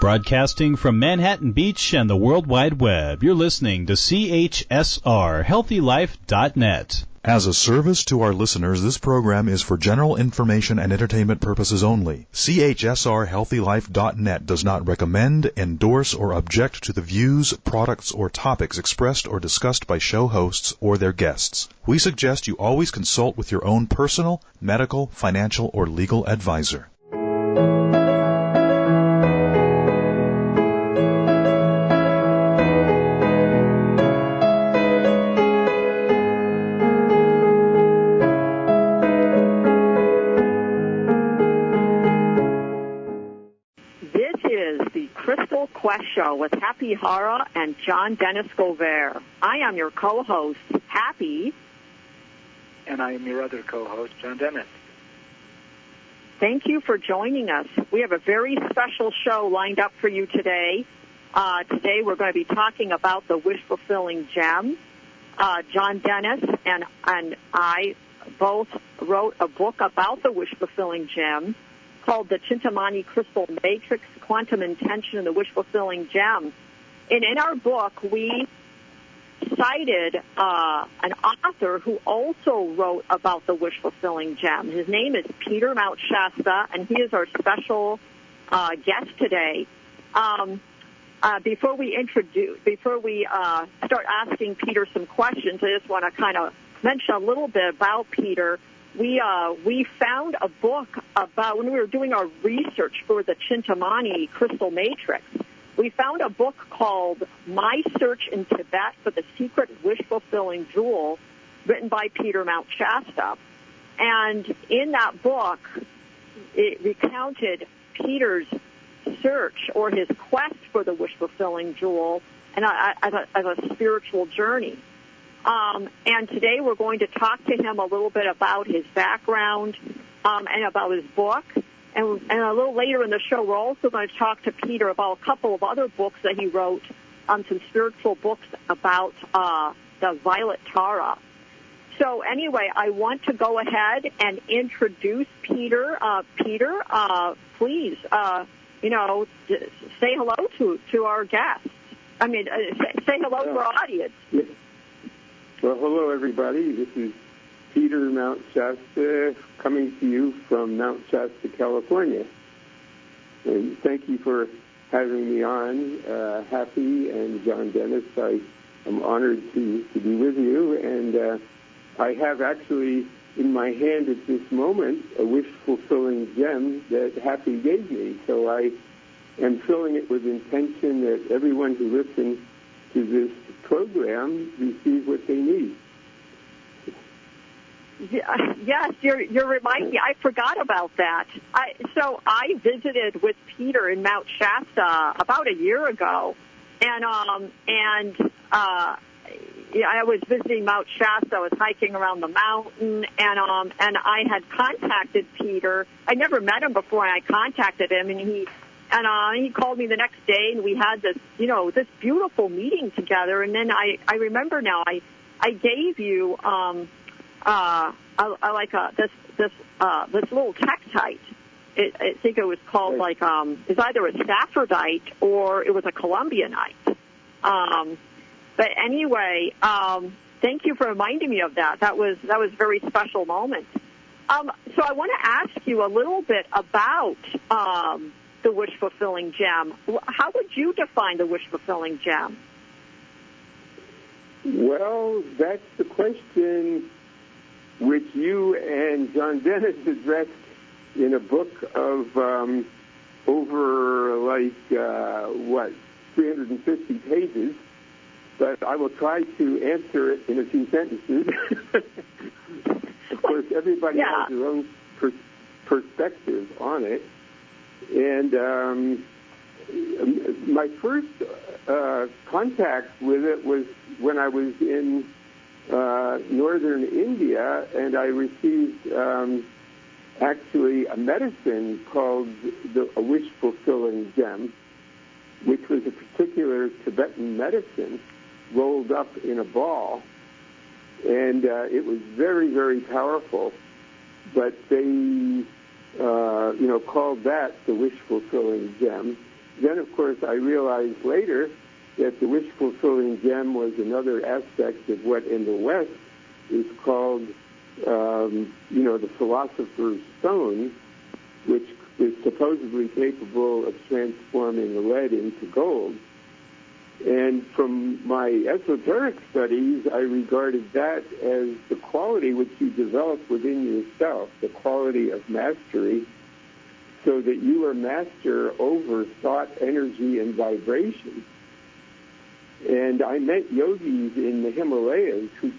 Broadcasting from Manhattan Beach and the World Wide Web, you're listening to CHSR, HealthyLife.net. As a service to our listeners, this program is for general information and entertainment purposes only. CHSR HealthyLife.net does not recommend, endorse, or object to the views, products, or topics expressed or discussed by show hosts or their guests. We suggest you always consult with your own personal, medical, financial, or legal advisor. Quest Show with Hapi, Hara, and Johndennis Govert. I am your co-host, Hapi. And I am your other co-host, Johndennis. Thank you for joining us. We have a very special show lined up for you today. Today we're going to be talking about the wish-fulfilling gem. Johndennis and I both wrote a book about the wish-fulfilling gem called the Chintamani Crystal Matrix, Quantum Intention, and the Wish-Fulfilling Gem. And in our book, we cited an author who also wrote about the wish-fulfilling gem. His name is Peter Mount Shasta, and he is our special guest today. Before we start asking Peter some questions, I just want to kind of mention a little bit about Peter. We found a book about, when we were doing our research for the Chintamani Crystal Matrix, we found a book called My Search in Tibet for the Secret Wish-Fulfilling Jewel, written by Peter Mount Shasta. And in that book, it recounted Peter's search or his quest for the wish-fulfilling jewel and as a spiritual journey. And today we're going to talk to him a little bit about his background and about his book. And a little later in the show, we're also going to talk to Peter about a couple of other books that he wrote, some spiritual books about the Violet Tara. So anyway, I want to go ahead and introduce Peter. Peter, please, say hello to our guests. I mean, say hello to our audience. Yeah. Well, hello, everybody. This is Peter Mount Shasta coming to you from Mount Shasta, California. And thank you for having me on, Hapi and Johndennis. I am honored to be with you. And I have actually in my hand at this moment a wish-fulfilling gem that Hapi gave me. So I am filling it with intention that everyone who listens to this program receive what they need. Yes, you're reminding me. I forgot about that. So I visited with Peter in Mount Shasta about a year ago, and I was visiting Mount Shasta. I was hiking around the mountain, and I had contacted Peter. I never met him before, and I contacted him, and he called me the next day, and we had this beautiful meeting together. And then I remember now, I gave you this little tektite. I think it was called it's either a Staffordite or it was a Columbianite. But anyway, thank you for reminding me of that. That was a very special moment. So I want to ask you a little bit about the wish-fulfilling gem. How would you define the wish-fulfilling gem? Well, that's the question which you and Johndennis addressed in a book of over 350 pages. But I will try to answer it in a few sentences. Of course, everybody has their own perspective on it. And my first contact with it was when I was in northern India, and I received actually a medicine called a wish-fulfilling gem, which was a particular Tibetan medicine rolled up in a ball. And it was very, very powerful. But they, called that the wish-fulfilling gem. then, of course, I realized later that the wish-fulfilling gem was another aspect of what in the West is called, the philosopher's stone, which is supposedly capable of transforming lead into gold. And from my esoteric studies, I regarded that as the quality which you develop within yourself, the quality of mastery, so that you are master over thought, energy, and vibration. And I met yogis in the Himalayas who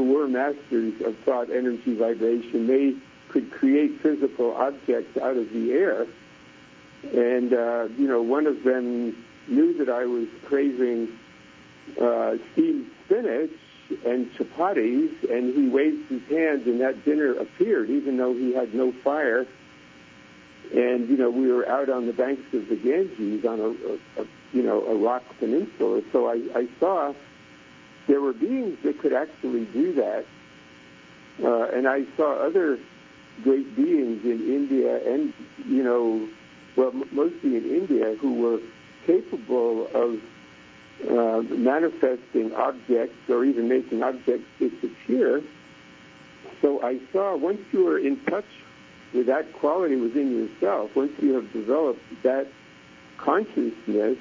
were masters of thought, energy, vibration. They could create physical objects out of the air. And, one of them knew that I was craving steamed spinach and chapatis, and he waved his hand, and that dinner appeared, even though he had no fire. And, we were out on the banks of the Ganges on a rock peninsula. So I saw there were beings that could actually do that. And I saw other great beings in India and, mostly in India, who were capable of manifesting objects or even making objects disappear. So I saw once you are in touch with that quality within yourself, once you have developed that consciousness,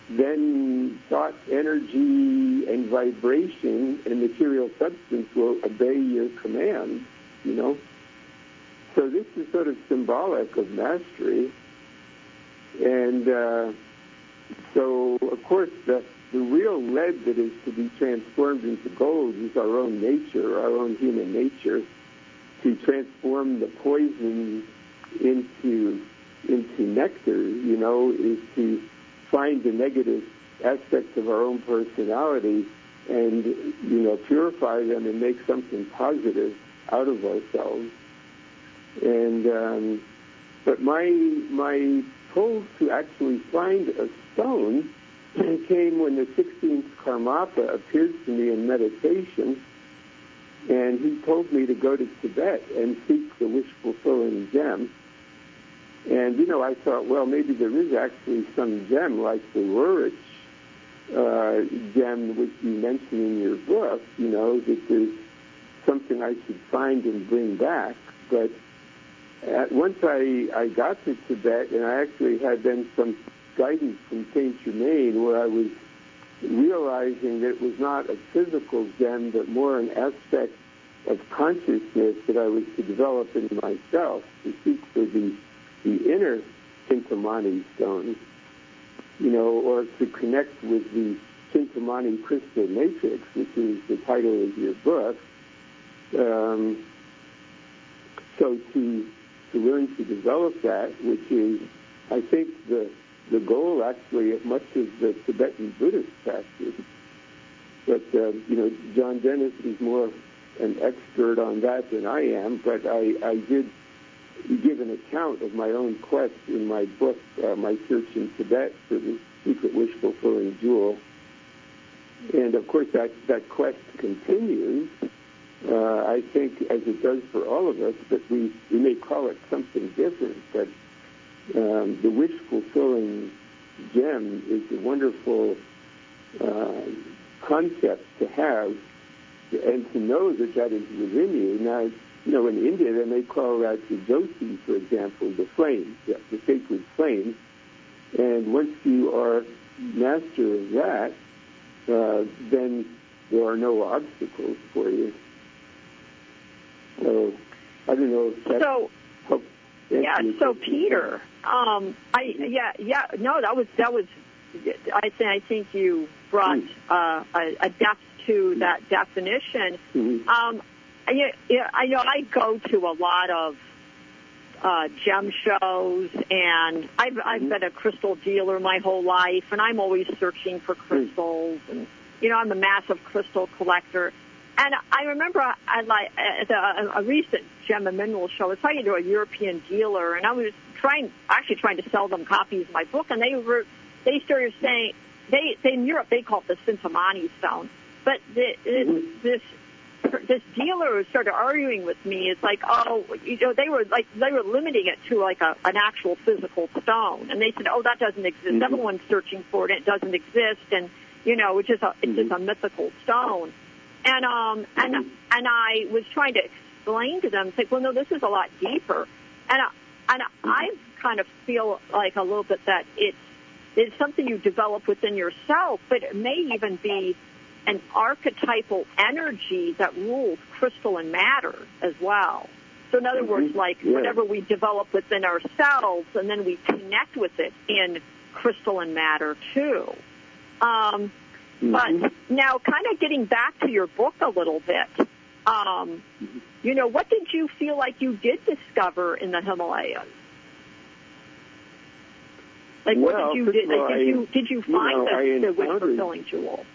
then thought, energy, and vibration and material substance will obey your commands, So this is sort of symbolic of mastery. And so, of course, the real lead that is to be transformed into gold is our own nature, our own human nature. To transform the poison into nectar, is to find the negative aspects of our own personality and, purify them and make something positive out of ourselves. And but my pull to actually find a stone came when the 16th Karmapa appeared to me in meditation, and he told me to go to Tibet and seek the wish-fulfilling gem. And, I thought, well, maybe there is actually some gem like the Rurich gem which you mention in your book, that there's something I should find and bring back. But once I got to Tibet, and I actually had then some guidance from Saint Germain, where I was realizing that it was not a physical gem, but more an aspect of consciousness that I was to develop in myself, to seek for the inner Chintamani stone, or to connect with the Chintamani crystal matrix, which is the title of your book. So to learn to develop that, which is, I think, the goal, actually, of much of the Tibetan Buddhist practice. But, Johndennis is more an expert on that than I am, but I did give an account of my own quest in my book, My Search in Tibet for the Secret Wish-Fulfilling Jewel. And, of course, that quest continues, I think, as it does for all of us, but we may call it something different. But the wish-fulfilling gem is a wonderful concept to have and to know that is within you. Now, in India, they may call that the Jyoti, for example, the flame, the sacred flame. And once you are master of that, then there are no obstacles for you. So, I don't know if that helps. Yeah, so Peter, that was. I think you brought a depth to that definition. Mm-hmm. I know I go to a lot of gem shows, and I've been a crystal dealer my whole life, and I'm always searching for crystals, and I'm a massive crystal collector. And I remember at a recent gem and mineral show, I was talking to a European dealer, and I was trying to sell them copies of my book, and they started saying, in Europe they call it the Chintamani stone, but this this dealer started arguing with me. It's like, oh, they were limiting it to like an actual physical stone, and they said, oh, that doesn't exist. Mm-hmm. Everyone's searching for it, and it doesn't exist, and it's just a mythical stone. And I was trying to explain to them, it's like, well, no, this is a lot deeper, and I kind of feel like a little bit that it's something you develop within yourself, but it may even be an archetypal energy that rules crystal and matter as well. So in other words, like whatever we develop within ourselves, and then we connect with it in crystal and matter too. But now kind of getting back to your book a little bit, what did you feel like you did discover in the Himalayas? Like, what did you do? Like, did you find the wish-fulfilling jewel?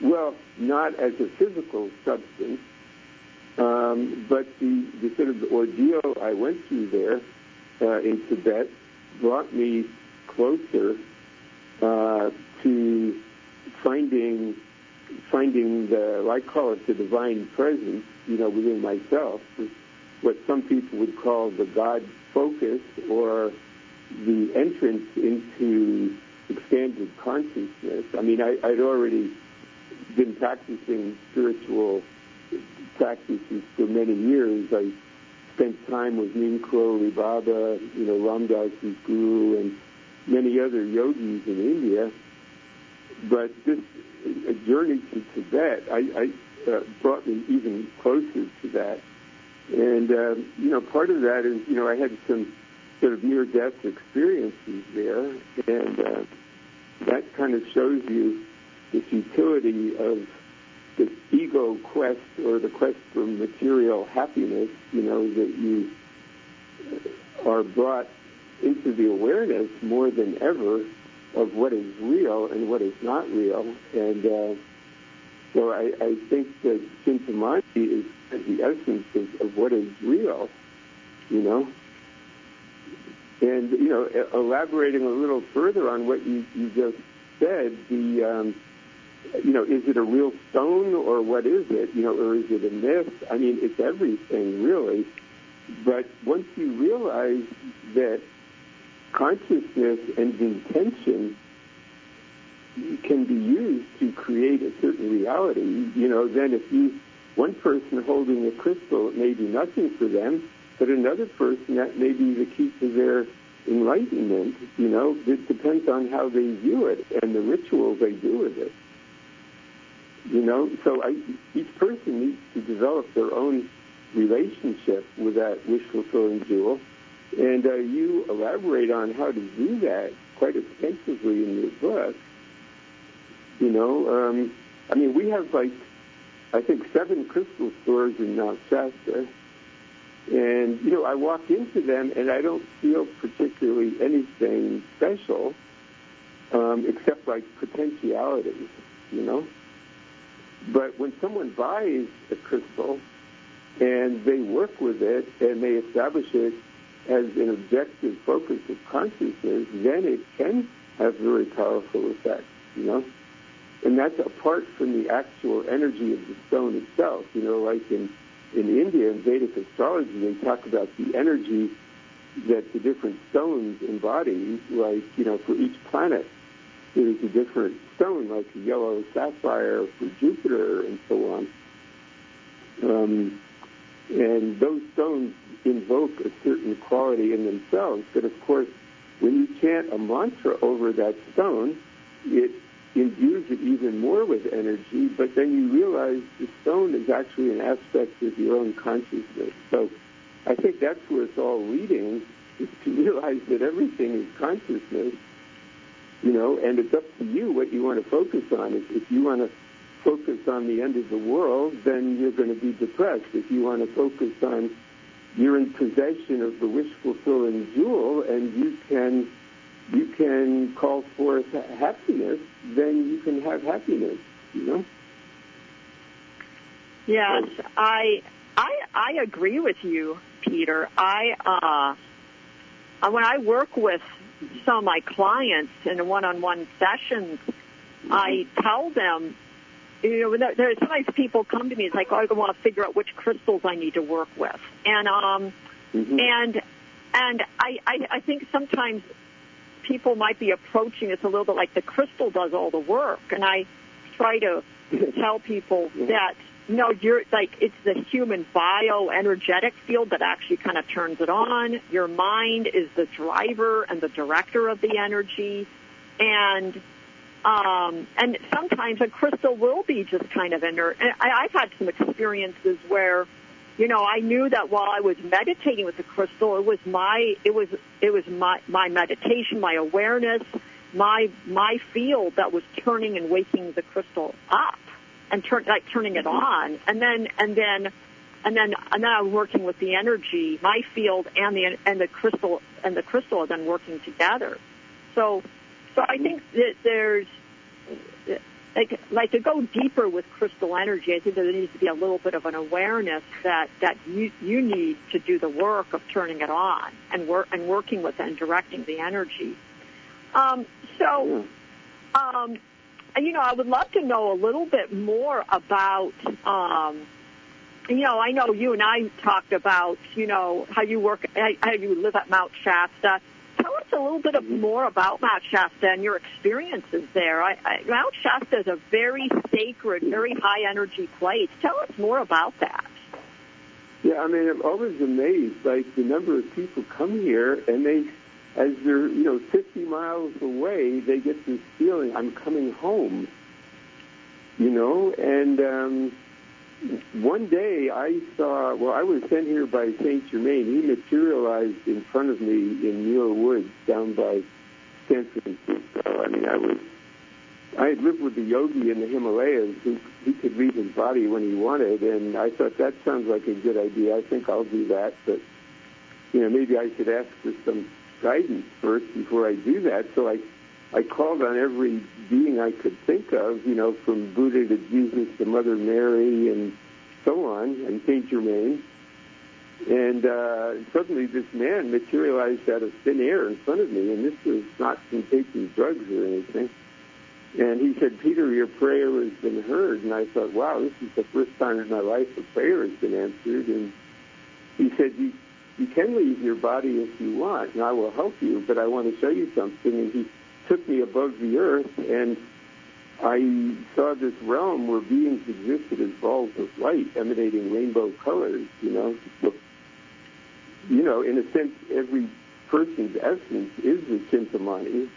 Well, not as a physical substance, but the sort of ordeal I went through there in Tibet brought me closer to finding the, I call it the divine presence, within myself, what some people would call the God focus, or the entrance into expanded consciousness. I mean, I'd already been practicing spiritual practices for many years. I spent time with Neem Karoli Baba, Ramdas's guru, and many other yogis in India. But this journey to Tibet, I brought me even closer to that. And, part of that is, I had some sort of near-death experiences there, and that kind of shows you the futility of the ego quest, or the quest for material happiness, that you are brought into the awareness more than ever of what is real and what is not real. And so I think that Chintamani is the essence of what is real, And, elaborating a little further on what you just said, is it a real stone, or what is it, or is it a myth? I mean, it's everything, really. But once you realize that consciousness and intention can be used to create a certain reality, then if one person holding a crystal, it may be nothing for them, but another person, that may be the key to their enlightenment. It depends on how they view it and the rituals they do with it. So each person needs to develop their own relationship with that wish-fulfilling jewel, and you elaborate on how to do that quite extensively in your book. We have I think 7 crystal stores in Mount Shasta. And, I walk into them and I don't feel particularly anything special, except potentialities, But when someone buys a crystal and they work with it and they establish it as an objective focus of consciousness, then it can have very powerful effects, And that's apart from the actual energy of the stone itself, like in India, in Vedic astrology, they talk about the energy that the different stones embody, for each planet. There's a different stone, like a yellow sapphire for Jupiter, and so on. And those stones invoke a certain quality in themselves, but of course, when you chant a mantra over that stone, it imbues it even more with energy, but then you realize the stone is actually an aspect of your own consciousness. So I think that's where it's all leading, is to realize that everything is consciousness, and it's up to you what you want to focus on. If you want to focus on the end of the world, then you're going to be depressed. If you want to focus on you're in possession of the wish-fulfilling jewel, and you can call forth happiness, then you can have happiness, Yes, I agree with you, Peter. When I work with some of my clients in one-on-one sessions, I tell them there's sometimes people come to me. It's like, oh, I want to figure out which crystals I need to work with, and I think sometimes people might be approaching this a little bit like the crystal does all the work, and I try to tell people that you're like it's the human bioenergetic field that actually kind of turns it on. Your mind is the driver and the director of the energy, and sometimes a crystal will be just kind of inert. And I've had some experiences where, I knew that while I was meditating with the crystal, it was my meditation, my awareness, my field that was turning and waking the crystal up and turning it on. And then I was working with the energy, my field and the crystal are then working together. So I think that there's like to go deeper with crystal energy. I think there needs to be a little bit of an awareness that you need to do the work of turning it on and working with and directing the energy. I would love to know a little bit more about. I know you and I talked about how you work, how you live at Mount Shasta. Tell us a little bit more about Mount Shasta and your experiences there. Mount Shasta is a very sacred, very high-energy place. Tell us more about that. Yeah, I'm always amazed, like the number of people come here, and as they're 50 miles away, they get this feeling, I'm coming home, and one day I was sent here by Saint Germain. He materialized in front of me in Muir Woods down by San Francisco. I had lived with the yogi in the Himalayas who he could leave his body when he wanted, and I thought that sounds like a good idea. I think I'll do that, but maybe I should ask for some guidance first before I do that. So I called on every being I could think of, from Buddha to Jesus to Mother Mary and so on, and Saint Germain. And suddenly this man materialized out of thin air in front of me, and this was not from taking drugs or anything. And he said, Peter, your prayer has been heard. And I thought, wow, this is the first time in my life a prayer has been answered. And he said, you can leave your body if you want, and I will help you, but I want to show you something. And he took me above the earth, and I saw this realm where beings existed as balls of light emanating rainbow colors, in a sense, every person's essence is the Chintamani,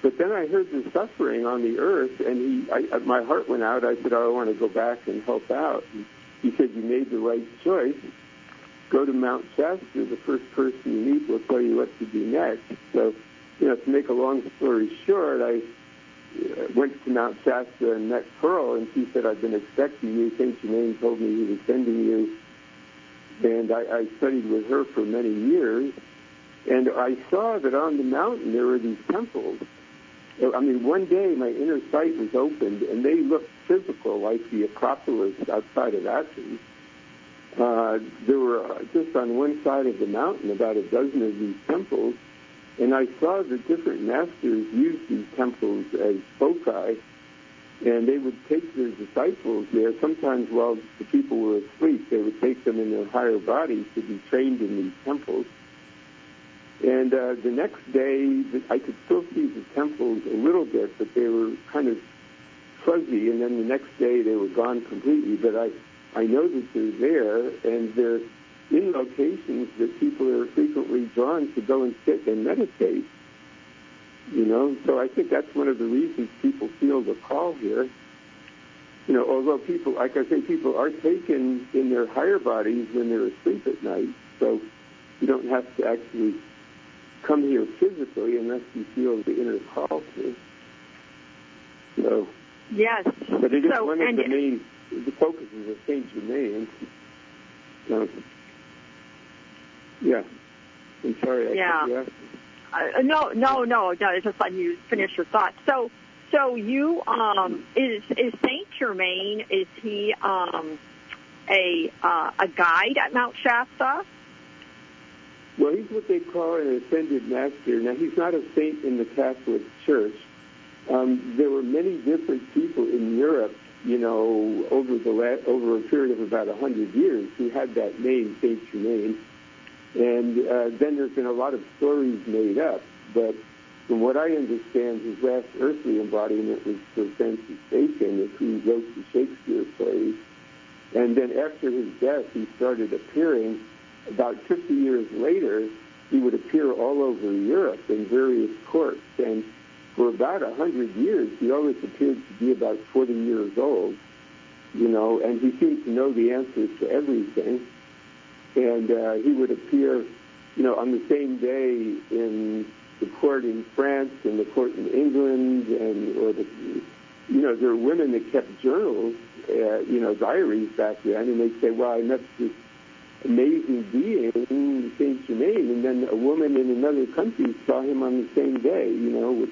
But then I heard the suffering on the earth, and my heart went out. I said, I want to go back and help out. And he said, you made the right choice. Go to Mount Shasta. The first person you meet will tell you what to do next. So, to make a long story short, I went to Mount Shasta and met Pearl, and she said, I've been expecting you. Saint Germain told me he was sending you. And I studied with her for many years. And I saw that on the mountain there were these temples. One day my inner sight was opened, and they looked physical, like the Acropolis outside of Athens. There were, just on one side of the mountain, about a dozen of these temples. And I saw that different masters used these temples as foci, and they would take their disciples there. Sometimes while the people were asleep, they would take them in their higher bodies to be trained in these temples. And the next day, I could still see the temples a little bit, but they were kind of fuzzy. And then the next day, they were gone completely. But I know that they're there, and they're in locations that people are frequently drawn to go and sit and meditate. So I think that's one of the reasons people feel the call here. Although people, like I say, people are taken in their higher bodies when they're asleep at night. So you don't have to actually come here physically unless you feel the inner call to. So, yes. But it is one of the main focuses of Saint Germain. Yeah. I'm sorry. Yeah. No. It's just letting you finish your thought. So you is Saint Germain? Is he a guide at Mount Shasta? Well, he's what they call an ascended master. Now, he's not a saint in the Catholic Church. There were many different people in Europe over a period of about 100 years, who had that name, Saint Germain. And then there's been a lot of stories made up, but from what I understand, his last earthly embodiment was Sir Francis Bacon, who wrote the Shakespeare plays. And then after his death, he started appearing. About 50 years later, he would appear all over Europe in various courts. And for about 100 years, he always appeared to be about 40 years old, and he seemed to know the answers to everything. And he would appear, on the same day in the court in France and the court in England, there were women that kept journals, diaries back then, and they'd say, well, I met this amazing being, Saint Germain, and then a woman in another country saw him on the same day, which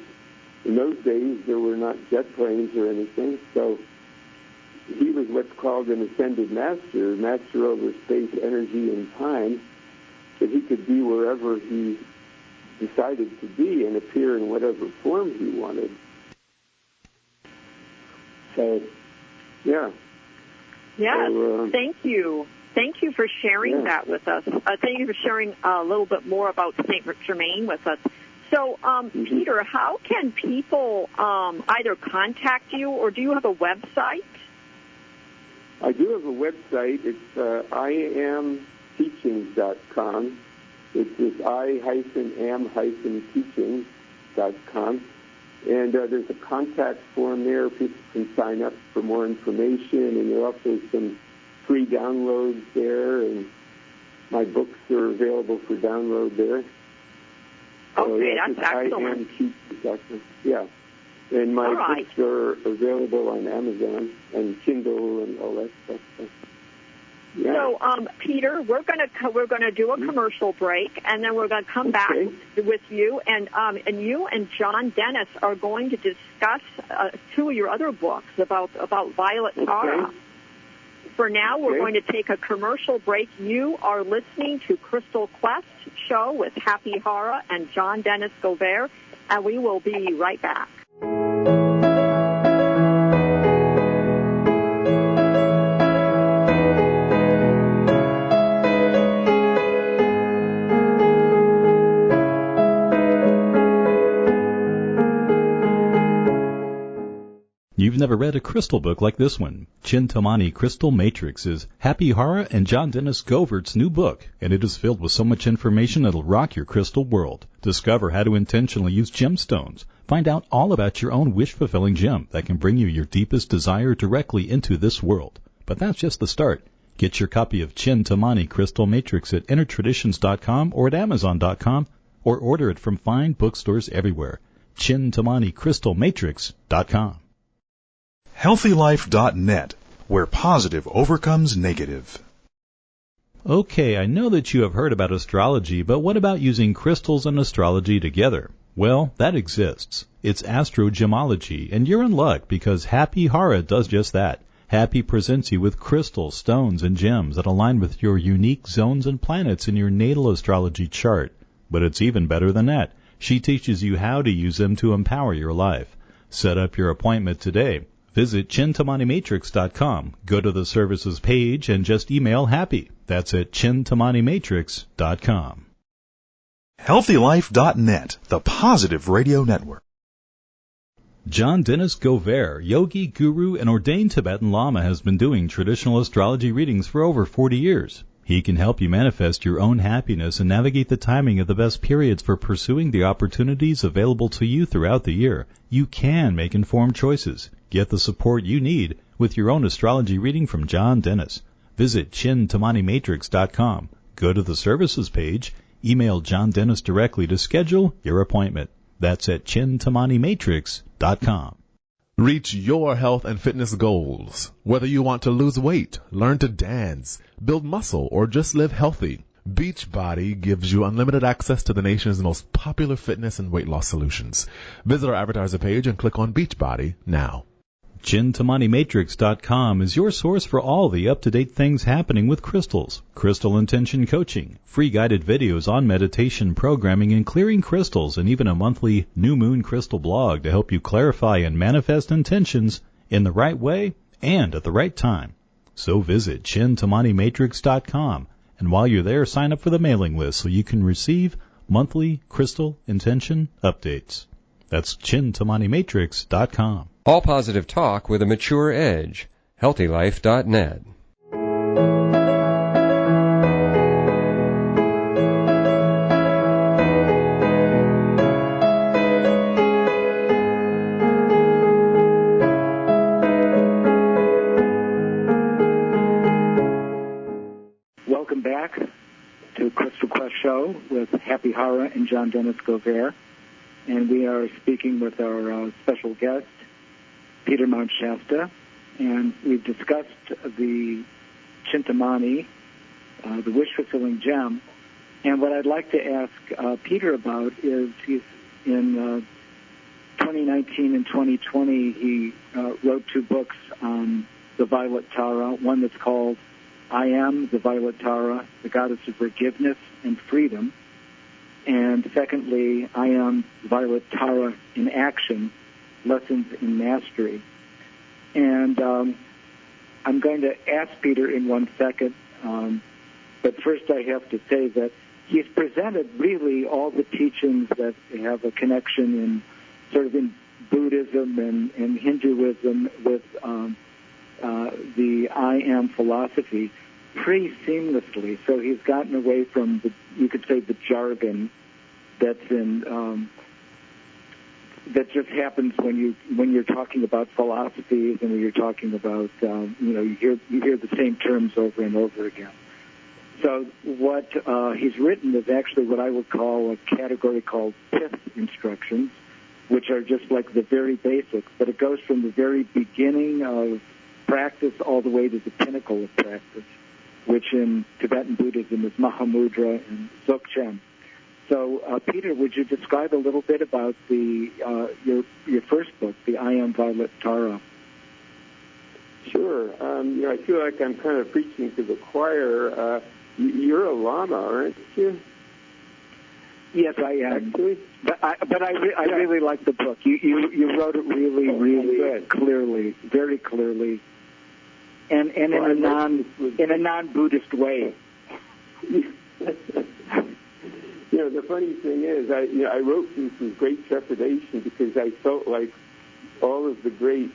in those days there were not jet planes or anything, so he was what's called an ascended master over space, energy, and time, that he could be wherever he decided to be and appear in whatever form he wanted. So, yeah. Yes, so, thank you. Thank you for sharing that with us. Thank you for sharing a little bit more about Saint Germain with us. So, Peter, how can people either contact you, or do you have a website? I do have a website. It's iamteachings.com. It's just i-am-teachings.com. And there's a contact form there. People can sign up for more information, and there are also some free downloads there, and my books are available for download there. Okay, that's excellent. Yeah. And my books are available on Amazon and Kindle and all that stuff. Yeah. So, Peter, we're going to do a commercial break, and then we're going to come back with you, and you and Johndennis are going to discuss two of your other books about Violet Hara. Okay. For now, we're going to take a commercial break. You are listening to Crystal Quest Show with Hapi Hara and Johndennis Govert, and we will be right back. You've never read a crystal book like this one. Chintamani Crystal Matrix is Hapi Hara and Johndennis Govert's new book, and it is filled with so much information it'll rock your crystal world. Discover how to intentionally use gemstones. Find out all about your own wish-fulfilling gem that can bring you your deepest desire directly into this world. But that's just the start. Get your copy of Chintamani Crystal Matrix at InnerTraditions.com or at Amazon.com, or order it from fine bookstores everywhere. ChintamaniCrystalMatrix.com. HealthyLife.net, where positive overcomes negative. Okay, I know that you have heard about astrology, but what about using crystals and astrology together? Well, that exists. It's astrogemology, and you're in luck because Hapi Hara does just that. Hapi presents you with crystals, stones, and gems that align with your unique zones and planets in your natal astrology chart. But it's even better than that. She teaches you how to use them to empower your life. Set up your appointment today. Visit ChintamaniMatrix.com, go to the services page, and just email Hapi. That's at ChintamaniMatrix.com. HealthyLife.net, the positive radio network. Johndennis Govert, yogi, guru, and ordained Tibetan Lama, has been doing traditional astrology readings for over 40 years. He can help you manifest your own happiness and navigate the timing of the best periods for pursuing the opportunities available to you throughout the year. You can make informed choices. Get the support you need with your own astrology reading from Johndennis. Visit ChintamaniMatrix.com. Go to the services page. Email Johndennis directly to schedule your appointment. That's at ChintamaniMatrix.com. Reach your health and fitness goals. Whether you want to lose weight, learn to dance, build muscle, or just live healthy, Beachbody gives you unlimited access to the nation's most popular fitness and weight loss solutions. Visit our advertiser page and click on Beachbody now. ChintamaniMatrix.com is your source for all the up-to-date things happening with crystals, crystal intention coaching, free guided videos on meditation, programming, and clearing crystals, and even a monthly New Moon Crystal blog to help you clarify and manifest intentions in the right way and at the right time. So visit ChintamaniMatrix.com, and while you're there, sign up for the mailing list so you can receive monthly crystal intention updates. That's ChintamaniMatrix.com. All positive talk with a mature edge. HealthyLife.net. Welcome back to Crystal Quest Show with Hapi, Hara, and Johndennis Govert. And we are speaking with our special guest, Peter Mount Shasta. And we've discussed the Chintamani, the wish-fulfilling gem. And what I'd like to ask Peter about is he's in 2019 and 2020, he wrote 2 books on the Violet Tara, one that's called I Am the Violet Tara, the Goddess of Forgiveness and Freedom. And secondly, I Am the Violet Tara in Action, Lessons in Mastery. And I'm going to ask Peter in 1 second, but first I have to say that he's presented really all the teachings that have a connection in sort of in Buddhism and Hinduism with the I Am philosophy pretty seamlessly. So he's gotten away from you could say the jargon that's in that just happens when you're talking about philosophies and when you're talking about you hear the same terms over and over again. So what he's written is actually what I would call a category called pith instructions, which are just like the very basics, but it goes from the very beginning of practice all the way to the pinnacle of practice, which in Tibetan Buddhism is Mahamudra and Dzogchen. So, Peter, would you describe a little bit about your first book, the I Am Violet Tara? Sure. I feel like I'm kind of preaching to the choir. You're a lama, aren't you? Yes, I am. Actually? But I really like the book. You wrote it really clearly, very clearly, and in a non-Buddhist way. The funny thing is, I wrote this with great trepidation because I felt like all of the great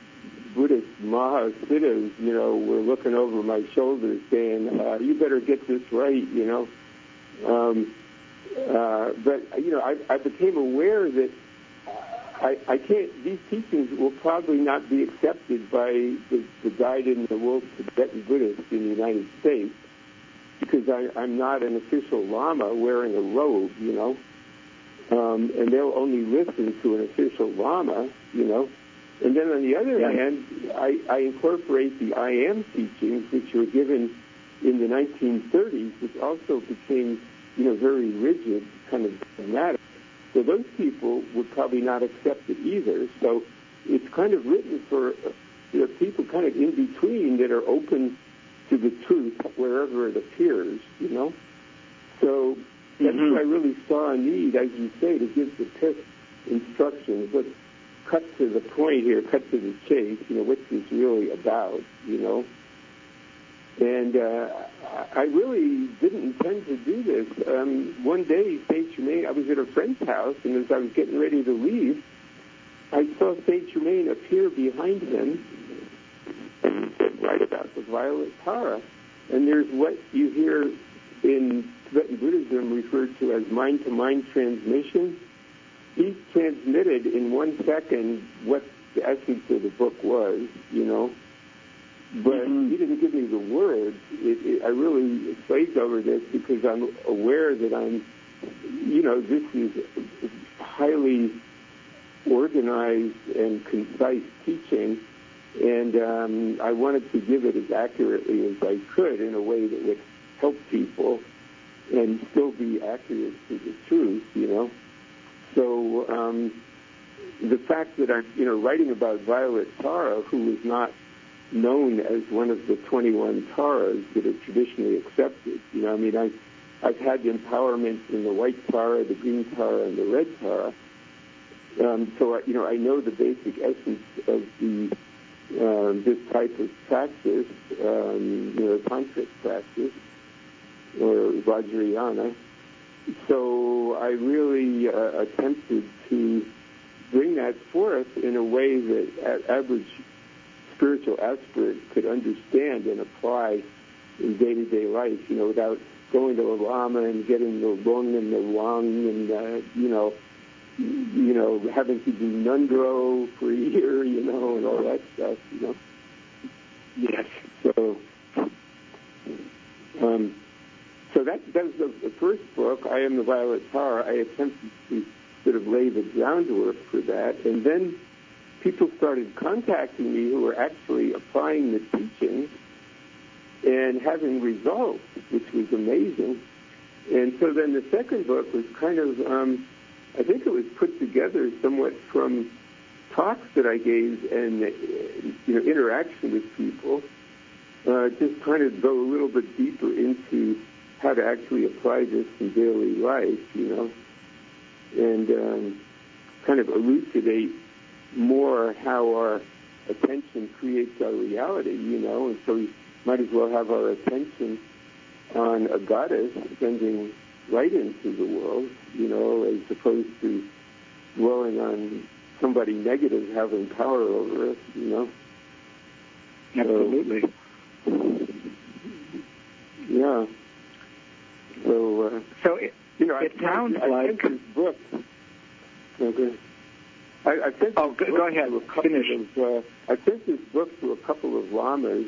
Buddhist Mahasiddhas, were looking over my shoulder saying, you better get this right, But, I became aware that I can't, these teachings will probably not be accepted by the dyed-in-the-wool Tibetan Buddhists in the United States because I'm not an official lama wearing a robe, and they'll only listen to an official lama, And then on the other hand, I incorporate the I Am teachings, which were given in the 1930s, which also became, very rigid, kind of dogmatic. So those people would probably not accept it either. So it's kind of written for people kind of in between that are open to the truth wherever it appears, So that's what I really saw a need, as you say, to give the pith instructions. Let's cut to the point here, cut to the chase, what's this really about, And I really didn't intend to do this. One day, Saint Germain, I was at a friend's house, and as I was getting ready to leave, I saw Saint Germain appear behind him and said, write about the Violet Tara. And there's what you hear in Tibetan Buddhism referred to as mind-to-mind transmission. He transmitted in 1 second what the essence of the book was, But he didn't give me the words. I really slave over this because I'm aware that this is highly organized and concise teaching, and I wanted to give it as accurately as I could in a way that would help people and still be accurate to the truth, So the fact that I'm, writing about Violet Tara, who was not known as one of the 21 Taras that are traditionally accepted. I've had empowerment in the white Tara, the green Tara, and the red Tara. So I know the basic essence of the this type of practice, tantric practice, or Vajrayana. So I really attempted to bring that forth in a way that average spiritual aspirant could understand and apply in day-to-day life, without going to a lama and getting the lung and the wang and, having to do nundro for a year, and all that stuff, Yes. So that was the first book, I Am the Violet Tara. I attempted to sort of lay the groundwork for that. And then people started contacting me who were actually applying the teachings and having results, which was amazing. And so then the second book was kind of, I think it was put together somewhat from talks that I gave and, interaction with people, just trying to go a little bit deeper into how to actually apply this in daily life, and kind of elucidate more how our attention creates our reality, and so we might as well have our attention on a goddess sending light into the world, as opposed to dwelling on somebody negative having power over us, Absolutely. Yeah. So it sounds I like... sent this book. Okay. I sent go ahead. Finish. I sent this book to a couple of lamas,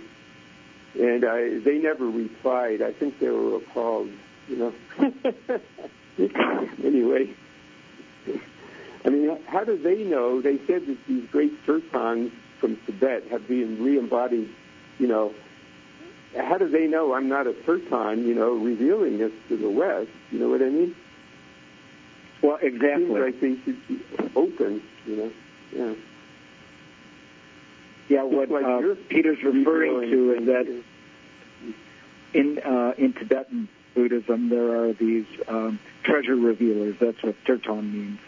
and they never replied. I think they were appalled, Anyway, I mean, how do they know? They said that these great Kirtans from Tibet have been re-embodied, How do they know I'm not a Kirtan, revealing this to the West? You know what I mean? Well, exactly. It seems like they should be open, Yeah. Yeah, what Peter's referring to is that in Tibetan Buddhism there are these treasure revealers. That's what Kirtan means.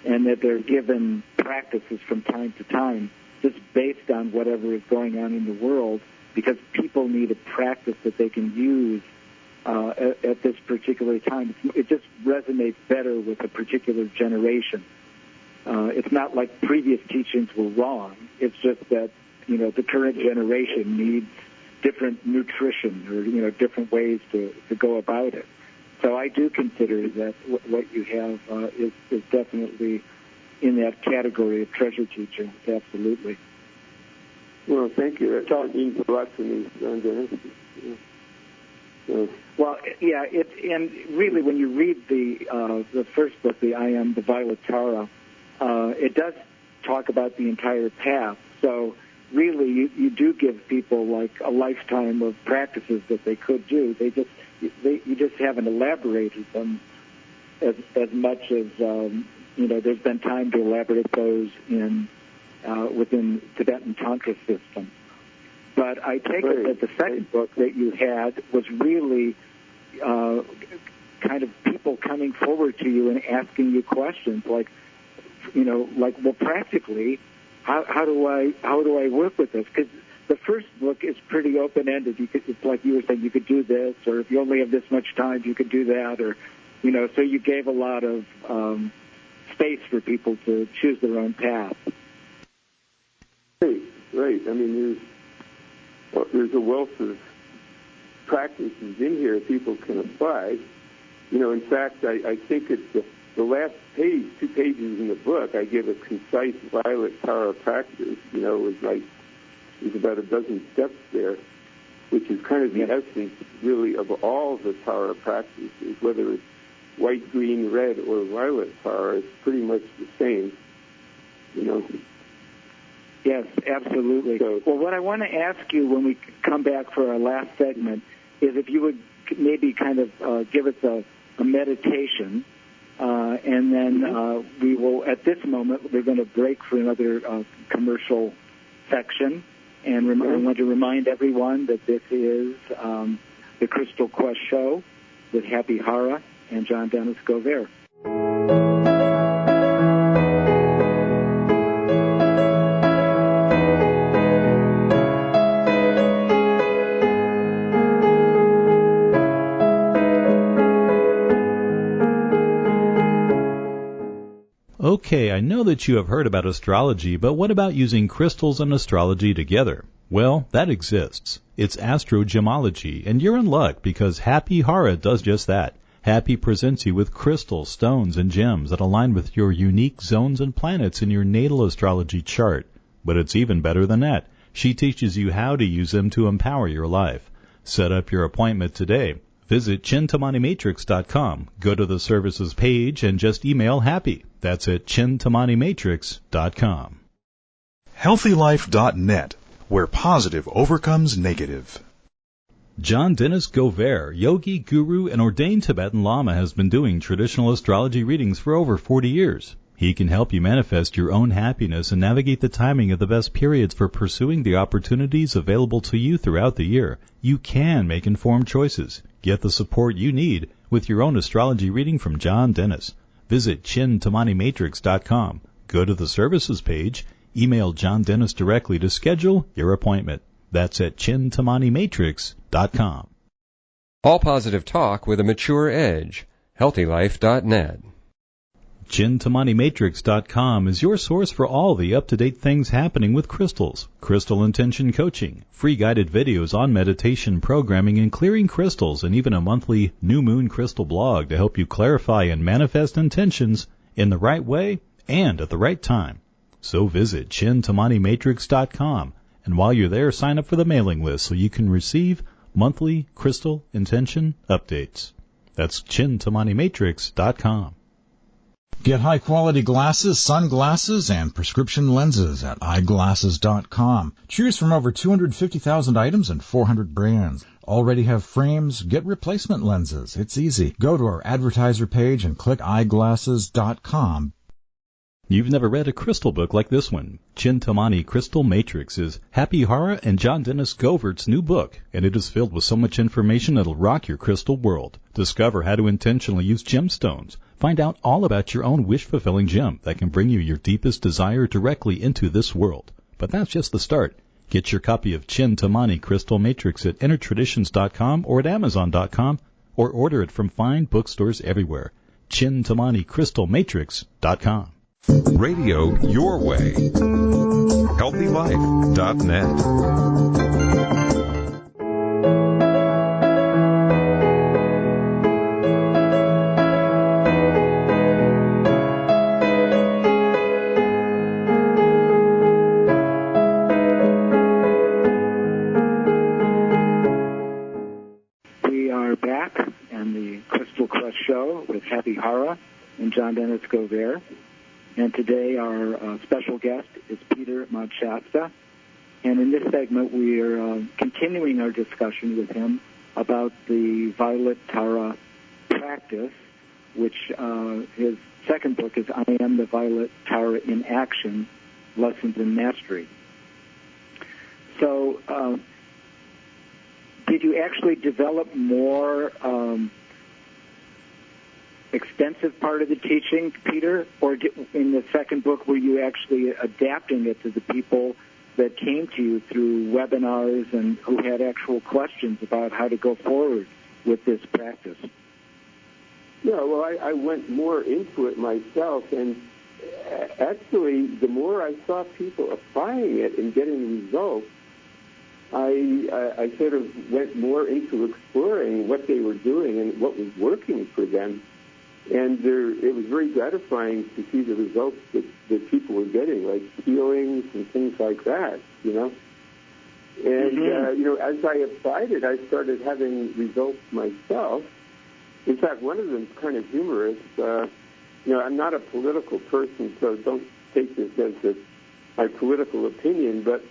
And that they're given practices from time to time just based on whatever is going on in the world, because people need a practice that they can use at this particular time. It just resonates better with a particular generation. It's not like previous teachings were wrong. It's just that, the current generation needs different nutrition or, different ways to go about it. So I do consider that what you have is definitely in that category of treasure teachings, absolutely. Well, thank you. That means a lot to me, Johndennis. Well, yeah, and really when you read the first book, the I Am the Violet Tara, it does talk about the entire path. So really you do give people like a lifetime of practices that they could do. You just haven't elaborated them as much as, there's been time to elaborate those within Tibetan Tantra system. But I take it that the second book that you had was really kind of people coming forward to you and asking you questions like, well, practically, how do I work with this? Because the first book is pretty open-ended. It's like you were saying, you could do this, or if you only have this much time, you could do that, or, so you gave a lot of space for people to choose their own path. Right. I mean, there's a wealth of practices in here people can apply. In fact, I think it's the last page, 2 pages in the book, I give a concise Violet Tara practice. There's about a dozen steps there, which is kind of the essence, really, of all the Tara practices, whether it's white, green, red, or violet Tara. It's pretty much the same, Yes, absolutely. Well, what I want to ask you when we come back for our last segment is if you would maybe kind of give us a meditation, and then we will, at this moment, we're going to break for another commercial section. And I want to remind everyone that this is the Crystal Quest Show with Hapi Hara and Johndennis Govert. Okay, I know that you have heard about astrology, but what about using crystals and astrology together? Well, that exists. It's astrogemology, and you're in luck because Hapi Hara does just that. Hapi presents you with crystals, stones, and gems that align with your unique zones and planets in your natal astrology chart. But it's even better than that. She teaches you how to use them to empower your life. Set up your appointment today. Visit ChintamaniMatrix.com. Go to the services page and just email Hapi. That's at ChintamaniMatrix.com. HealthyLife.net, where positive overcomes negative. Johndennis Govert, yogi, guru, and ordained Tibetan Lama, has been doing traditional astrology readings for over 40 years. He can help you manifest your own happiness and navigate the timing of the best periods for pursuing the opportunities available to you throughout the year. You can make informed choices. Get the support you need with your own astrology reading from Johndennis. Visit ChintamaniMatrix.com. Go to the services page. Email Johndennis directly to schedule your appointment. That's at ChintamaniMatrix.com. All positive talk with a mature edge. HealthyLife.net. ChintamaniMatrix.com is your source for all the up-to-date things happening with crystals, crystal intention coaching, free guided videos on meditation programming and clearing crystals, and even a monthly new moon crystal blog to help you clarify and manifest intentions in the right way and at the right time. So visit ChintamaniMatrix.com, and while you're there, sign up for the mailing list so you can receive monthly crystal intention updates. That's ChintamaniMatrix.com. Get high-quality glasses, sunglasses, and prescription lenses at eyeglasses.com. Choose from over 250,000 items and 400 brands. Already have frames? Get replacement lenses. It's easy. Go to our advertiser page and click eyeglasses.com. You've never read a crystal book like this one. Chintamani Crystal Matrix is Hapi Hara and Johndennis Govert's new book, and it is filled with so much information that'll rock your crystal world. Discover how to intentionally use gemstones. Find out all about your own wish-fulfilling gem that can bring you your deepest desire directly into this world. But that's just the start. Get your copy of Chintamani Crystal Matrix at InnerTraditions.com or at Amazon.com, or order it from fine bookstores everywhere. ChintamaniCrystalMatrix.com. Radio your way. HealthyLife.net. We are back on the Crystal Quest Show with Hapi Hara and Johndennis Govert. And today our special guest is Peter Mount Shasta. And in this segment, we are continuing our discussion with him about the Violet Tara practice, which his second book is I Am the Violet Tara in Action, Lessons in Mastery. So did you actually develop more extensive part of the teaching, Peter, or in the second book were you actually adapting it to the people that came to you through webinars and who had actual questions about how to go forward with this practice? Yeah, well, I went more into it myself, and actually the more I saw people applying it and getting results, I sort of went more into exploring what they were doing and what was working for them. And it was very gratifying to see the results that people were getting, like healings and things like that, you know. And, as I applied it, I started having results myself. In fact, one of them is kind of humorous. I'm not a political person, so don't take this as my political opinion, but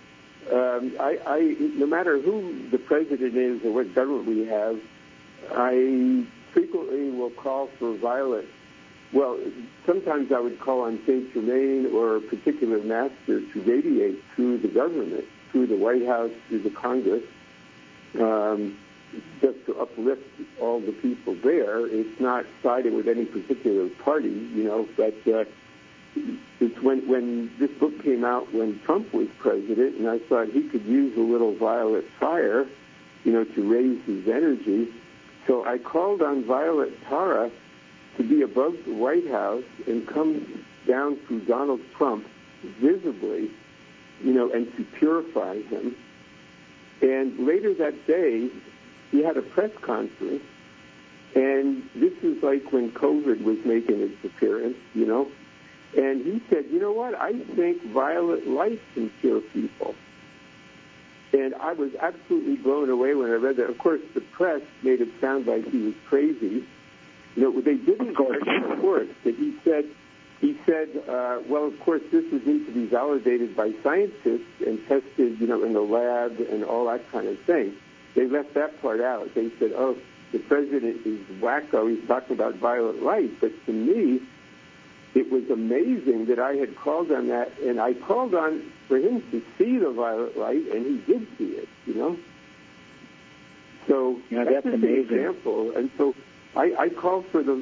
I no matter who the president is or what government we have, I frequently will call for Violet. Well, sometimes I would call on Saint Germain or a particular master to radiate through the government, through the White House, through the Congress, just to uplift all the people there. It's not siding with any particular party, but it's when this book came out when Trump was president, and I thought he could use a little violet fire, to raise his energy. So I called on Violet Tara to be above the White House and come down through Donald Trump visibly, and to purify him. And later that day, he had a press conference, and this was like when COVID was making its appearance, and he said, you know what, I think violet light can cure people. And I was absolutely blown away when I read that. Of course, the press made it sound like he was crazy. They didn't report that he said, well, of course, this was need to be validated by scientists and tested, in the lab and all that kind of thing. They left that part out. They said, oh, the president is wacko. He's talking about violet light. But to me, it was amazing that I had called on that, and I called on for him to see the violet light, and he did see it, So that's an example. And so I called for the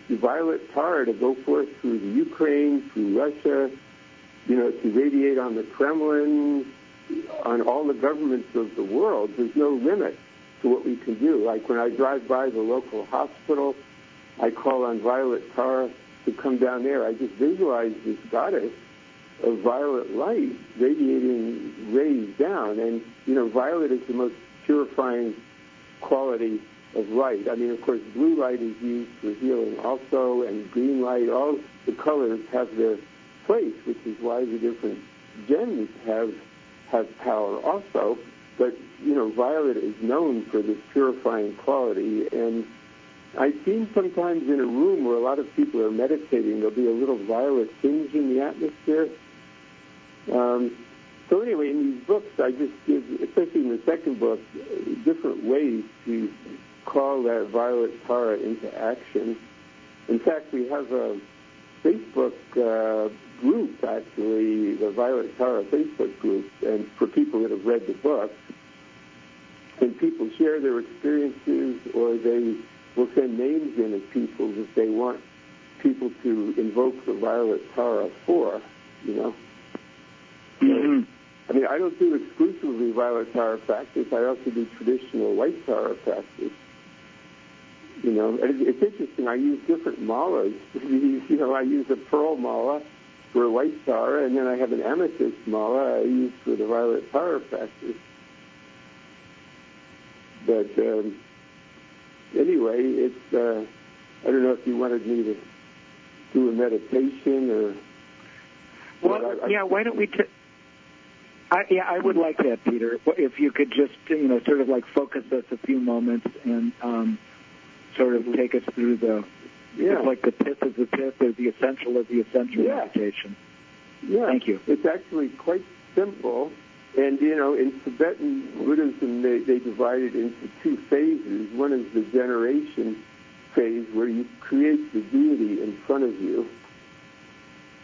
violet Tara to go forth through the Ukraine, through Russia, to radiate on the Kremlin, on all the governments of the world. There's no limit to what we can do. Like when I drive by the local hospital, I call on violet Tara to come down there. I just visualize this goddess of violet light radiating rays down. And, violet is the most purifying quality of light. I mean, of course, blue light is used for healing also, and green light. All the colors have their place, which is why the different gems have power also. But, violet is known for this purifying quality. And I've seen sometimes in a room where a lot of people are meditating, there'll be a little violet tinge in the atmosphere. So anyway, in these books, I just give, especially in the second book, different ways to call that violet Tara into action. In fact, we have a Facebook group, actually, the Violet Tara Facebook group, and for people that have read the book. And people share their experiences, or they will send names in of people that they want people to invoke the violet Tara for, Mm-hmm. I mean, I don't do exclusively violet Tara practice. I also do traditional white Tara practice. And it's interesting. I use different malas. I use a pearl mala for white Tara, and then I have an amethyst mala I use for the violet Tara practice. But anyway, it's, I don't know if you wanted me to do a meditation or... Well, why don't we... I would like that, Peter. If you could just, sort of like focus us a few moments and sort of take us through just like the pith of the pith or the essential of the essential meditation. Yeah. Thank you. It's actually quite simple. And, in Tibetan Buddhism, they divide it into two phases. One is the generation phase, where you create the deity in front of you.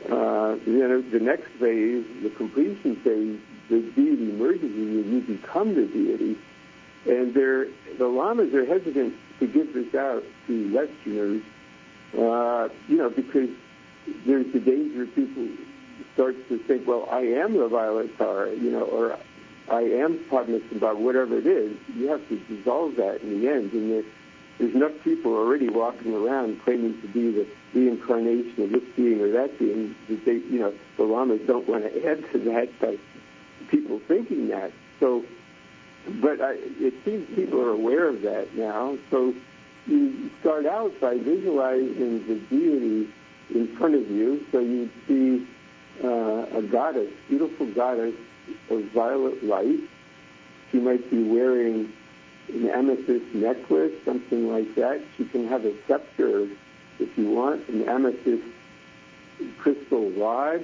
The next phase, the completion phase, the deity merges in you, you become the deity. And the lamas are hesitant to give this out to Westerners, because there's the danger people start to think, well, I am the violet Tara, or I am cognizant about whatever it is. You have to dissolve that in the end. And there's enough people already walking around claiming to be the reincarnation of this being or that being that they, the lamas don't want to add to that by people thinking that. So, but it seems people are aware of that now. So you start out by visualizing the deity in front of you. So you see a goddess, beautiful goddess of violet light. She might be wearing an amethyst necklace, something like that. She can have a scepter if you want, an amethyst crystal rod.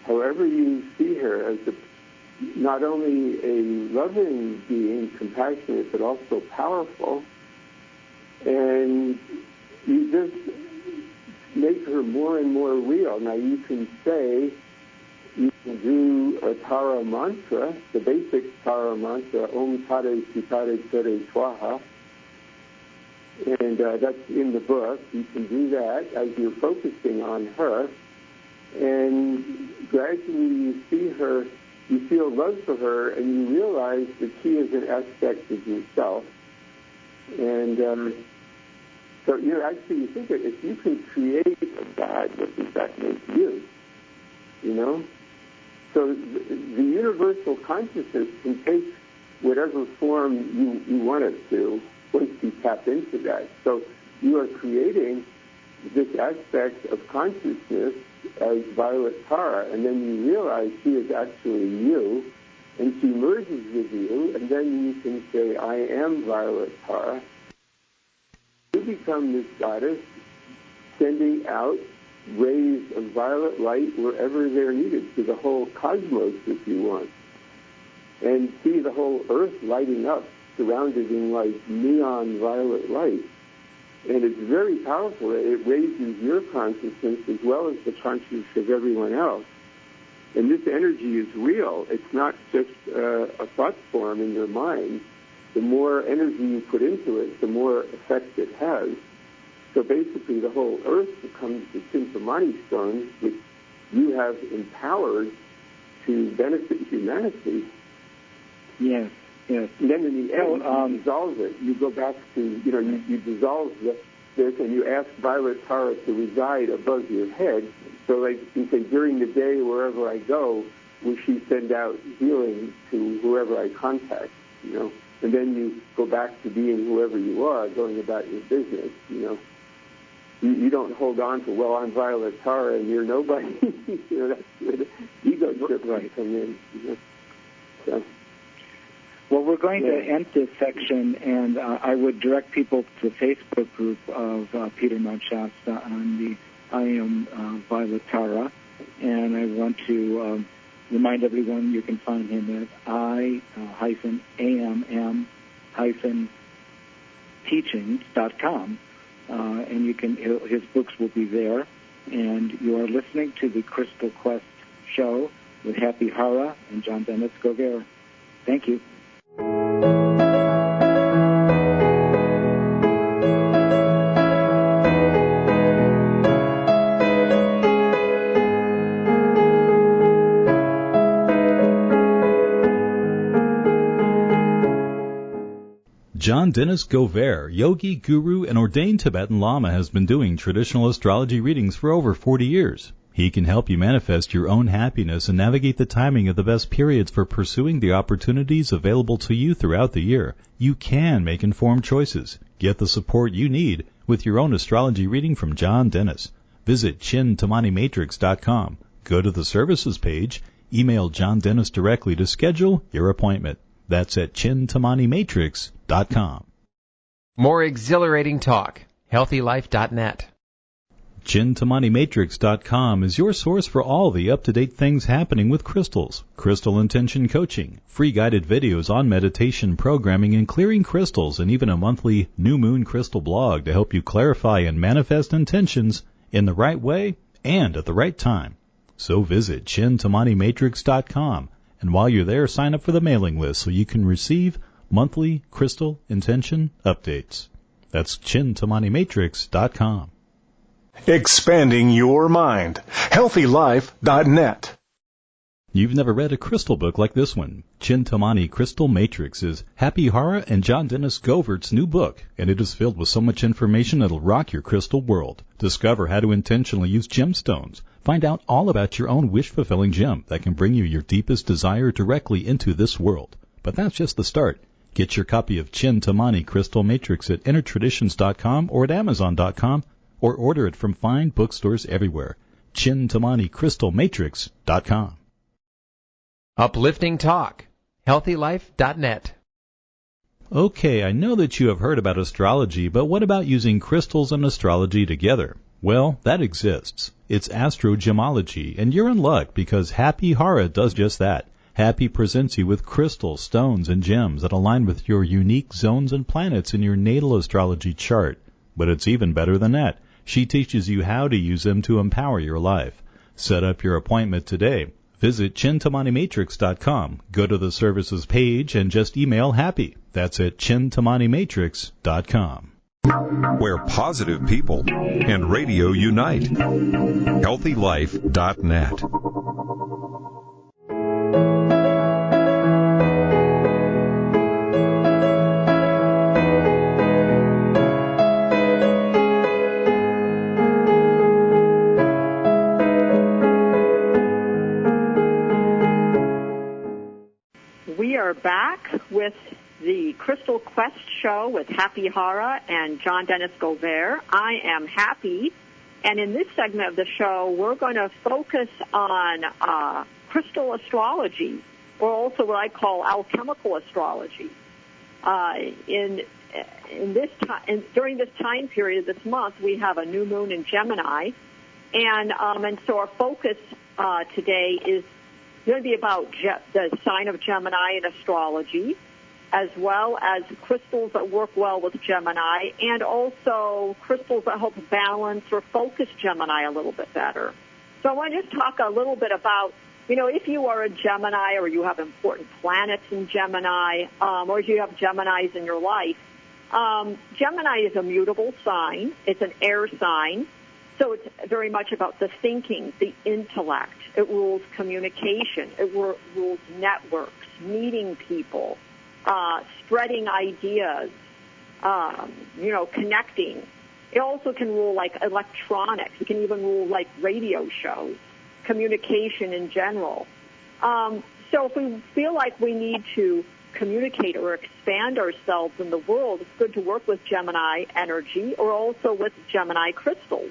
However you see her, as not only a loving being, compassionate, but also powerful. And you just make her more and more real. Now you can do a Tara mantra, the basic Tara mantra, Om Tare Sitare Tere Swaha. And that's in the book. You can do that as you're focusing on her. And gradually you see her, you feel love for her, and you realize that she is an aspect of yourself. And so you think that if you can create a God, what does that make you? consciousness can take whatever form you want it to once you tap into that. So you are creating this aspect of consciousness as Violet Hara, and then you realize she is actually you, and she merges with you, and then you can say, I am Violet Hara. You become this goddess sending out rays of violet light wherever they're needed, to the whole cosmos if you want. And see the whole earth lighting up, surrounded in like neon violet light. And it's very powerful. It raises your consciousness as well as the consciousness of everyone else. And this energy is real. It's not just a thought form in your mind. The more energy you put into it, the more effect it has. So basically the whole earth becomes the Chintamani stone, which you have empowered to benefit humanity. Yes, yes. And then in the end, you dissolve it. You go back to, you dissolve this, and you ask Violet Hara to reside above your head. So like you say, during the day, wherever I go, will she send out healing to whoever I contact, And then you go back to being whoever you are, going about your business, You don't hold on to, well, I'm Violet Hara and you're nobody. That's where the ego trip might come in. So. Well, we're going to end this section, and I would direct people to the Facebook group of Peter Mount Shasta on the I Am Violet Hara, and I want to remind everyone you can find him at I-AMM-teachings.com. And his books will be there. And you are listening to the Crystal Quest show with Hapi Hara and Johndennis Govert. Thank you. Johndennis Govert, yogi, guru, and ordained Tibetan Lama, has been doing traditional astrology readings for over 40 years. He can help you manifest your own happiness and navigate the timing of the best periods for pursuing the opportunities available to you throughout the year. You can make informed choices. Get the support you need with your own astrology reading from Johndennis. Visit ChintamaniMatrix.com. Go to the services page. Email Johndennis directly to schedule your appointment. That's at ChintamaniMatrix.com. More exhilarating talk. HealthyLife.net. ChintamaniMatrix.com is your source for all the up-to-date things happening with crystals, crystal intention coaching, free guided videos on meditation programming and clearing crystals, and even a monthly new moon crystal blog to help you clarify and manifest intentions in the right way and at the right time. So visit ChintamaniMatrix.com. And while you're there, sign up for the mailing list so you can receive monthly crystal intention updates. That's ChintamaniMatrix.com. Expanding your mind. HealthyLife.net. You've never read a crystal book like this one. Chintamani Crystal Matrix is Hapi Hara and Johndennis Govert's new book, and it is filled with so much information that'll rock your crystal world. Discover how to intentionally use gemstones. Find out all about your own wish-fulfilling gem that can bring you your deepest desire directly into this world. But that's just the start. Get your copy of Chintamani Crystal Matrix at InnerTraditions.com or at Amazon.com, or order it from fine bookstores everywhere. ChintamaniCrystalMatrix.com. Uplifting talk. HealthyLife.net. Okay, I know that you have heard about astrology, but what about using crystals and astrology together? Well, that exists. It's astrogemology, and you're in luck because Hapi Hara does just that. Hapi presents you with crystals, stones, and gems that align with your unique zones and planets in your natal astrology chart. But it's even better than that. She teaches you how to use them to empower your life. Set up your appointment today. Visit ChintamaniMatrix.com. Go to the services page and just email Hapi. That's at ChintamaniMatrix.com. Where positive people and radio unite. HealthyLife.net. back with the Crystal Quest show with Hapi Hara and Johndennis Govert. I am Hapi, and in this segment of the show, we're going to focus on crystal astrology, or also what I call alchemical astrology. During this time period, this month, we have a new moon in Gemini, and so our focus today is going to be about the sign of Gemini in astrology, as well as crystals that work well with Gemini, and also crystals that help balance or focus Gemini a little bit better. So I want to just talk a little bit about, if you are a Gemini or you have important planets in Gemini, or if you have Geminis in your life, Gemini is a mutable sign. It's an air sign. So it's very much about the thinking, the intellect. It rules communication. It rules networks, meeting people, spreading ideas, connecting. It also can rule like electronics. It can even rule like radio shows, communication in general. So if we feel like we need to communicate or expand ourselves in the world, it's good to work with Gemini energy or also with Gemini crystals.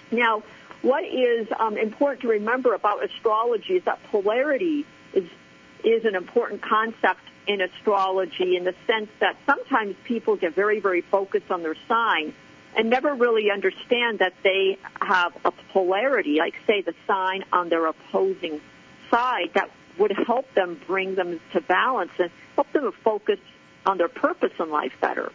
Now, what is important to remember about astrology is that polarity is an important concept in astrology, in the sense that sometimes people get very, very focused on their sign and never really understand that they have a polarity, like, say, the sign on their opposing side, that would help them bring them to balance and help them focus on their purpose in life better.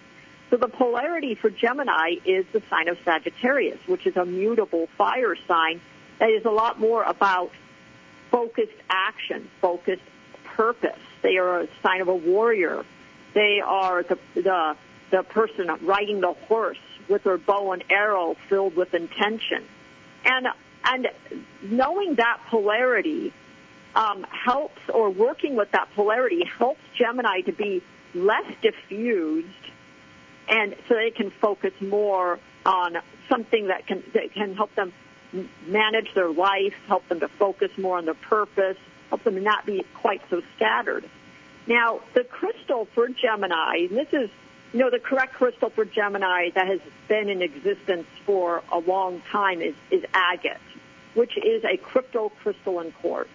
So the polarity for Gemini is the sign of Sagittarius, which is a mutable fire sign that is a lot more about focused action, focused purpose. They are a sign of a warrior. They are the person riding the horse with their bow and arrow filled with intention. And knowing that polarity helps, or working with that polarity helps Gemini to be less diffused, and so they can focus more on something that can help them manage their life, help them to focus more on their purpose, help them to not be quite so scattered. Now, the crystal for Gemini, and this is, the correct crystal for Gemini that has been in existence for a long time is agate, which is a cryptocrystalline quartz.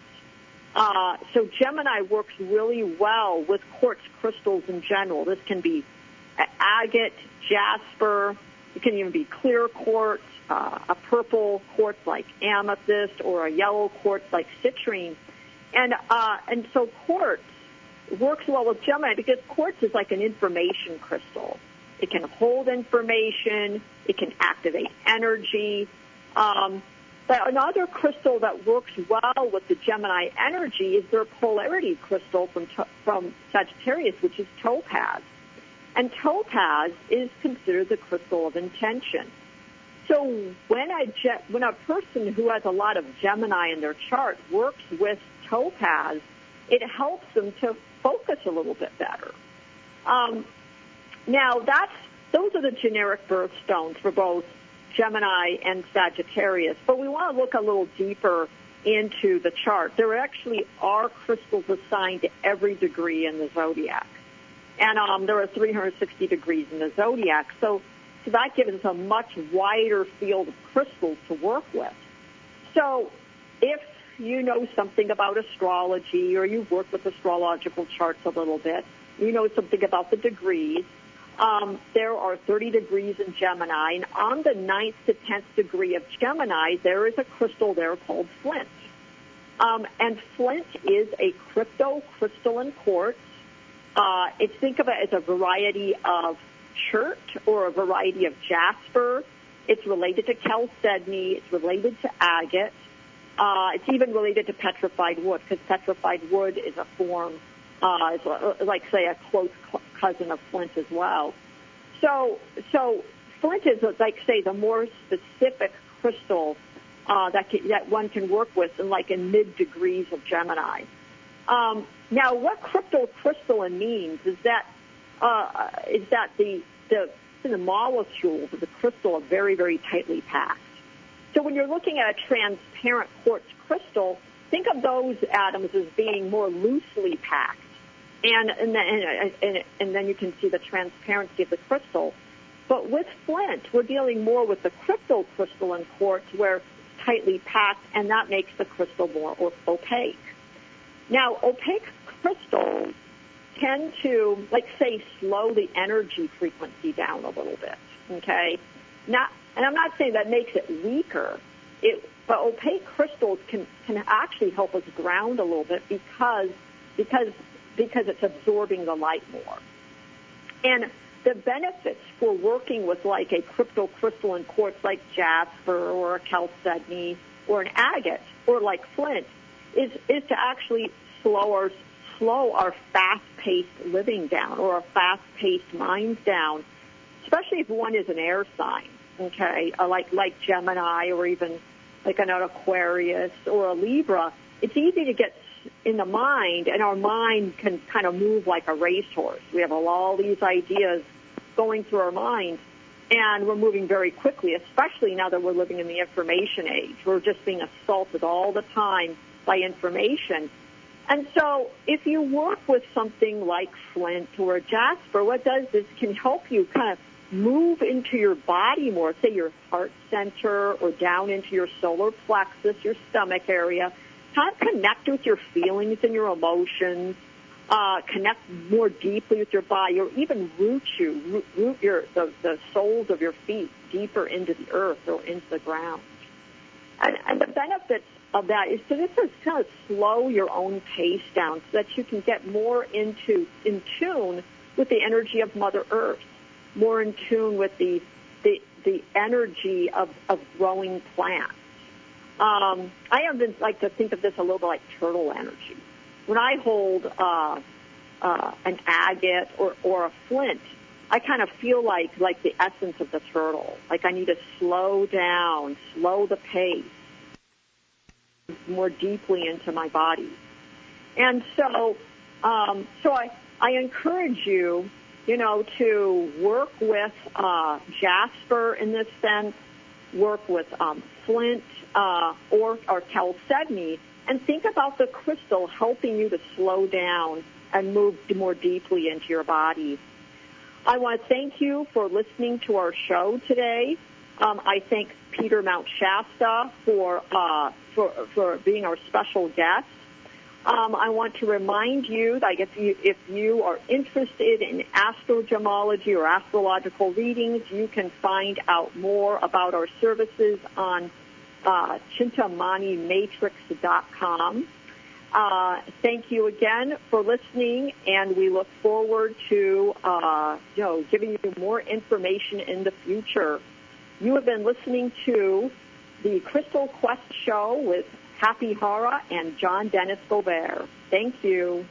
So Gemini works really well with quartz crystals in general. This can be agate, jasper. It can even be clear quartz, a purple quartz like amethyst, or a yellow quartz like citrine. And so quartz works well with Gemini because quartz is like an information crystal. It can hold information. It can activate energy. But another crystal that works well with the Gemini energy is their polarity crystal from Sagittarius, which is topaz. And topaz is considered the crystal of intention. So when a person who has a lot of Gemini in their chart works with topaz, it helps them to focus a little bit better. Now, those are the generic birthstones for both Gemini and Sagittarius, but we want to look a little deeper into the chart. There actually are crystals assigned to every degree in the zodiac, and there are 360 degrees in the zodiac, so that gives us a much wider field of crystals to work with. So if you know something about astrology, or you've worked with astrological charts a little bit, you know something about the degrees, there are 30 degrees in Gemini, and on the 9th to 10th degree of Gemini, there is a crystal there called flint. And flint is a cryptocrystalline quartz. Think of it as a variety of chert or a variety of jasper. It's related to chalcedony. It's related to agate. It's even related to petrified wood, because petrified wood is a form, like, say, a close cousin of flint as well. So flint is, like, say, the more specific crystal that one can work with, in mid-degrees of Gemini. Now, what cryptocrystalline means is that the molecules of the crystal are very, very tightly packed. So when you're looking at a transparent quartz crystal, think of those atoms as being more loosely packed. and then you can see the transparency of the crystal. But with flint, we're dealing more with the cryptocrystalline quartz, where it's tightly packed, and that makes the crystal more opaque. Now, opaque crystals tend to, like, say, slow the energy frequency down a little bit, okay? And I'm not saying that makes it weaker, but opaque crystals can actually help us ground a little bit because it's absorbing the light more. And the benefits for working with, like, a cryptocrystalline quartz like jasper or a chalcedony or an agate or like flint is to actually slow our fast-paced living down or our fast-paced minds down, especially if one is an air sign, okay, like Gemini or even like an Aquarius or a Libra. It's easy to get in the mind, and our mind can kind of move like a racehorse. We have all these ideas going through our mind, and we're moving very quickly, especially now that we're living in the information age. We're just being assaulted all the time by information. And so if you work with something like flint or jasper, what does this can help you kind of move into your body more, say your heart center or down into your solar plexus, your stomach area, kind of connect with your feelings and your emotions, connect more deeply with your body, or even root the soles of your feet deeper into the earth or into the ground. And the benefits of that is to just kind of slow your own pace down so that you can get more in tune with the energy of Mother Earth, more in tune with the energy of growing plants. I even like to think of this a little bit like turtle energy. When I hold an agate or a flint, I kind of feel like the essence of the turtle. Like I need to slow down, slow the pace more deeply into my body. And so I encourage you, to work with jasper in this sense, work with flint or chalcedony, and think about the crystal helping you to slow down and move more deeply into your body. I want to thank you for listening to our show today. I thank Peter Mount Shasta for being our special guest. I want to remind you that if you are interested in astrogemology or astrological readings, you can find out more about our services on ChintamaniMatrix.com. Thank you again for listening, and we look forward to giving you more information in the future. You have been listening to the Crystal Quest Show with Hapi Hara and Johndennis Govert. Thank you.